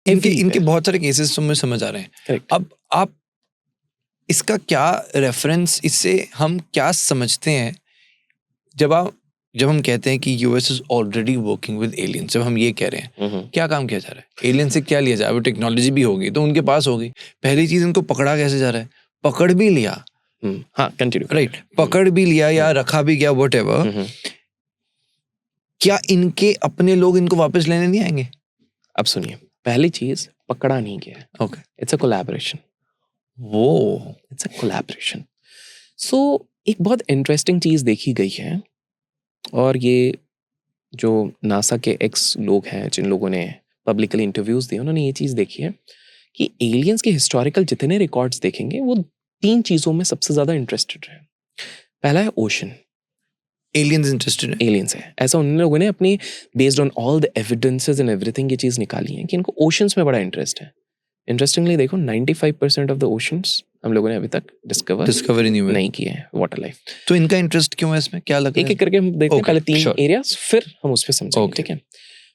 इनके बहुत सारे केसेस तो मुझे समझ आ रहे हैं. Correct. अब आप इसका क्या रेफरेंस, इससे हम क्या समझते हैं जब हम कहते हैं कि US is already working with aliens, जब हम ये कह रहे हैं क्या काम किया जा रहा है, एलियन से क्या लिया जा रहा है? वो टेक्नोलॉजी भी होगी तो उनके पास होगी. पहली चीज, इनको पकड़ा कैसे जा रहा है? पकड़ भी लिया, हाँ कंटिन्यू. राइट, पकड़ भी लिया या रखा भी गया, व्हाटएवर. क्या इनके अपने लोग इनको वापस लेने नहीं आएंगे? अब सुनिए, पहली चीज पकड़ा नहीं गया. Okay, it's a collaboration. वो इट्स अ कोलैबोरेशन. सो एक बहुत इंटरेस्टिंग चीज देखी गई है, और ये जो नासा के एक्स लोग हैं जिन लोगों ने पब्लिकली इंटरव्यूज दिए, उन्होंने ये चीज देखी है कि एलियंस के हिस्टोरिकल जितने रिकॉर्ड्स देखेंगे वो 3 चीजों में सबसे ज्यादा इंटरेस्टेड है. पहला है ओशन. एलियंस इंटरेस्टेड है. एलियंस है, ऐसा उन लोगों ने अपनी based on all the evidences and everything ये चीज निकाली है कि इनको ओशंस में बड़ा इंटरेस्ट है. इंटरेस्टिंगली देखो, 95% ऑफ द ओशंस हम लोगों ने अभी तक डिस्कवरी नहीं किए हैं वाटर लाइफ. तो इनका इंटरेस्ट क्यों है इसमें, क्या लग रहा है? एक करके हम देखते हैं. Okay, पहले 3 sure. एरियाज, फिर हम उस पर समझेंगे. Okay. ठीक है.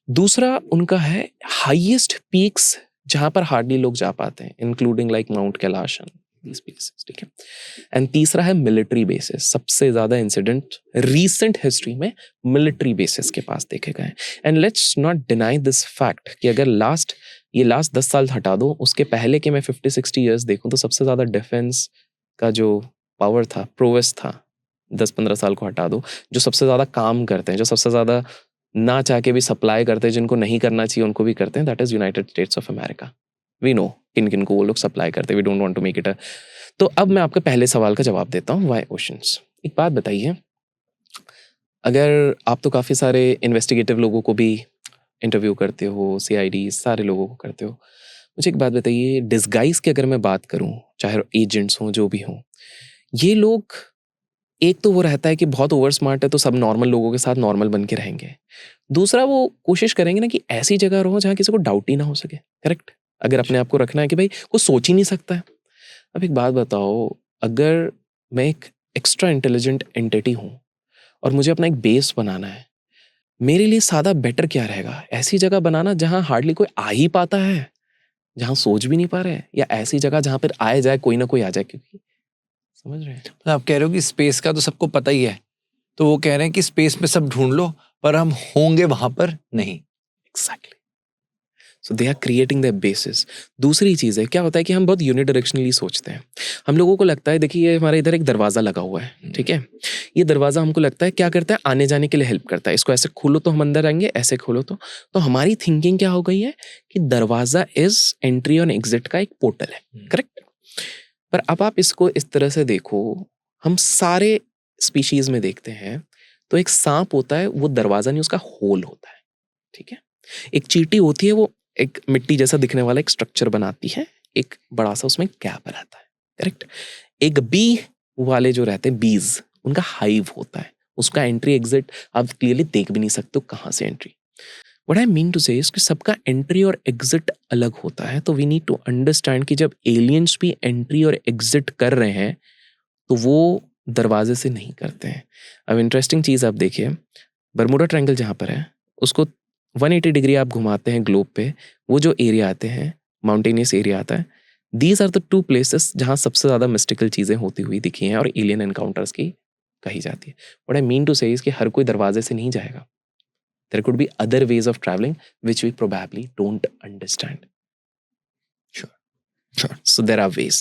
दूसरा उनका है हाईएस्ट पीक्स जहां पर हार्डली लोग जा पाते हैं, including like Mount Kailash and these places. ठीक है. एंड तीसरा है मिलिट्री बेसिस. सबसे ज्यादा इंसिडेंट रीसेंट हिस्ट्री में मिलिट्री बेसिस के पास देखे गए. And let's not deny this fact कि अगर लास्ट 10 साल हटा दो, उसके पहले के मैं 50-60 ईयर्स देखूं तो सबसे ज्यादा डिफेंस का जो पावर था, प्रोवेस था, 10-15 साल को हटा दो, जो सबसे ज्यादा काम करते हैं, जो सबसे ज्यादा ना चाह के भी सप्लाई करते हैं, जिनको नहीं करना चाहिए उनको भी करते हैं, that is United States of America. We know किन किन को वो लोग सप्लाई करते हैं. We don't want to make it. तो अब मैं आपके पहले सवाल का जवाब देता हूँ, व्हाई ओशंस. एक बात बताइए, अगर आप तो काफी सारे इन्वेस्टिगेटिव लोगों को भी इंटरव्यू करते हो, सीआईडी सारे लोगों को करते हो, मुझे एक बात बताइए, डिस्गाइज की अगर मैं बात करूं, चाहे एजेंट्स हों जो भी हों, ये लोग, एक तो वो रहता है कि बहुत ओवर स्मार्ट है तो सब नॉर्मल लोगों के साथ नॉर्मल बन के रहेंगे. दूसरा वो कोशिश करेंगे ना कि ऐसी जगह रहो जहाँ किसी को डाउट ही ना हो सके. करेक्ट. अगर अपने आप को रखना है कि भाई कोई सोच ही नहीं सकता है. अब एक बात बताओ, अगर मैं एक एक्स्ट्रा इंटेलिजेंट एंटिटी हूँ और मुझे अपना एक बेस बनाना है, मेरे लिए सादा बेटर क्या रहेगा? ऐसी जगह बनाना जहां हार्डली कोई आ ही पाता है, जहां सोच भी नहीं पा रहे हैं, या ऐसी जगह जहां पर आए जाए कोई ना कोई आ जाए. क्योंकि समझ रहे हैं आप कह रहे हो कि स्पेस का तो सबको पता ही है, तो वो कह रहे हैं कि स्पेस में सब ढूंढ लो पर हम होंगे वहां पर नहीं. Exactly. So they are creating their bases. दूसरी चीज है, क्या होता है कि हम बहुत यूनिडायरेक्शनली सोचते हैं. हम लोगों को लगता है, देखिए ये हमारे इधर एक दरवाजा लगा हुआ है, ठीक है, ये दरवाजा हमको लगता है क्या करता है, आने जाने के लिए हेल्प करता है. इसको ऐसे खोलो तो हम अंदर आएंगे, ऐसे खोलो तो हमारी थिंकिंग क्या हो गई है कि दरवाजा इज एंट्री और एग्जिट का एक पोर्टल है. करेक्ट. पर अब आप इसको इस तरह से देखो, हम सारे स्पीशीज में देखते हैं तो एक सांप होता है, वो दरवाजा नहीं, उसका होल होता है. ठीक है. एक चींटी होती है, वो एक मिट्टी जैसा दिखने वाला एक स्ट्रक्चर बनाती है, एक बड़ा सा उसमें गैप रहता है. करेक्ट. एक बी वाले जो रहते हैं, बीज, उनका हाइव होता है, उसका एंट्री एग्जिट आप क्लियरली देख भी नहीं सकते हो कहाँ से entry. What I mean to say is कि सबका एंट्री और एग्जिट अलग होता है. तो वी नीड टू अंडरस्टैंड कि जब एलियंस भी एंट्री और एग्जिट कर रहे हैं तो वो दरवाजे से नहीं करते हैं. अब इंटरेस्टिंग चीज आप देखिए, बरमूडा ट्रायंगल जहाँ पर है उसको 180 डिग्री आप घुमाते हैं ग्लोब पे, वो जो एरिया आते हैं, माउंटेनियस एरिया आता है, दीज आर द 2 प्लेसेस जहाँ सबसे ज्यादा मिस्टिकल चीजें होती हुई दिखी हैं और एलियन एनकाउंटर्स की कही जाती है. What I mean to say is कि हर कोई दरवाजे से नहीं जाएगा. There could be other ways of traveling which we probably don't understand. Sure. So there are ways.